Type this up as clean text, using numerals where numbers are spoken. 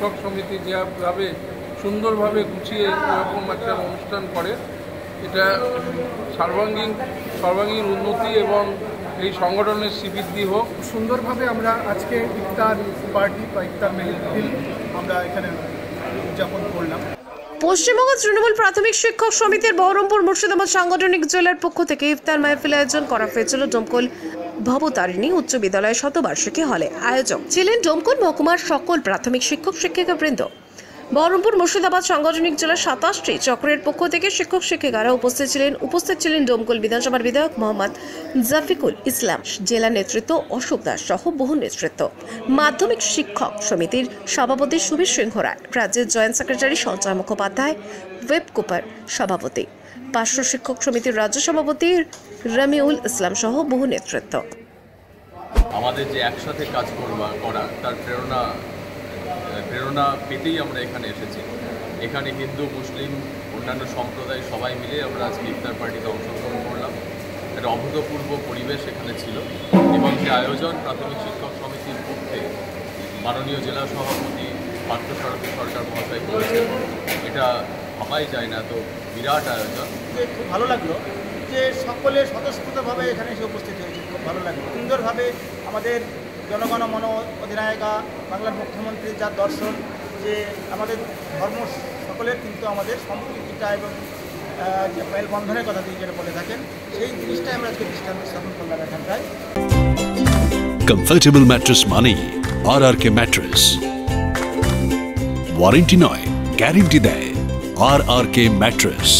শিক্ষক সমিতি যেভাবে সুন্দরভাবে গুছিয়ে এরকম একটা অনুষ্ঠান করে, এটা সর্বাঙ্গীন উন্নতি এবং এই সংগঠনের শ্রীবৃদ্ধি হোক। সুন্দরভাবে আমরা আজকে ইফতার পার্টি বা ইফতার মেহফিল আমরা এখানে উদযাপন করলাম। পশ্চিমবঙ্গ তৃণমূল প্রাথমিক শিক্ষক সমিতির বহরমপুর মুর্শিদাবাদ সাংগঠনিক জেলার পক্ষ থেকে ইফতার মাহফিল আয়োজন করা হয়েছিল ডোমকল ভবতারিণী উচ্চ বিদ্যালয়ের শতবার্ষিকী হলে। আয়োজক ছিলেন ডোমকল মহকুমার সকল প্রাথমিক শিক্ষক শিক্ষিকাবৃন্দ। বহরমপুর মুর্শিদাবাদ সাংগঠনিক জেলার 27টি চক্রের পক্ষ থেকে শিক্ষক শিক্ষিকারা উপস্থিত ছিলেন ডোমকল বিধানসভার বিধায়ক মোহাম্মদ জাফিকুল ইসলাম, জেলা নেতৃত্ব অশোক দাস সহ বহু নেতৃত্ব, মাধ্যমিক শিক্ষক সমিতির সভাপতি সুবীর সিংহ রায়, রাজ্যের joint secretary Sanjay Mukhopadhyay, web Cooper সভাপতি, পার্শ্ব শিক্ষক সমিতির রাজ্য সভাপতি রামিউল ইসলাম সহ বহু নেতৃত্ব। আমাদের যে একসাথে কাজ করা তার প্রেরণা পেতেই আমরা এখানে এসেছি। এখানে হিন্দু, মুসলিম, অন্যান্য সম্প্রদায় সবাই মিলে আমরা আজকে ইফতার পার্টিতে অংশগ্রহণ করলাম। একটা অভূতপূর্ব পরিবেশ এখানে ছিল এবং যে আয়োজন প্রাথমিক শিক্ষক সমিতির পক্ষে মাননীয় জেলা সভাপতি পার্থসারথী সরকার মহাশয় করেছেন, এটা ভাবাই যায় না, তো বিরাট আয়োজন। খুব ভালো লাগলো যে সকলে স্বতঃস্ফূর্তভাবে এখানে এসে উপস্থিত হয়েছে, খুব ভালো লাগলো। সুন্দরভাবে আমাদের জনগণ মন অধিনায়িকা বাংলার মুখ্যমন্ত্রীর যার দর্শন যে আমাদের ধর্ম সকলের কিন্তু আমাদের সম্প্রীতিটা এবং যে মেলবন্ধনের কথা তিনি যেটা বলে থাকেন, সেই জিনিসটাই আমরা আজকে দৃষ্টান্ত স্থাপন করলাম এখানটায়। কমফর্টেবল ম্যাট্রেস মানেই RRK ম্যাট্রেস। ওয়ারেন্টি নয়, গ্যারেন্টি দেয় RRK ম্যাট্রেস।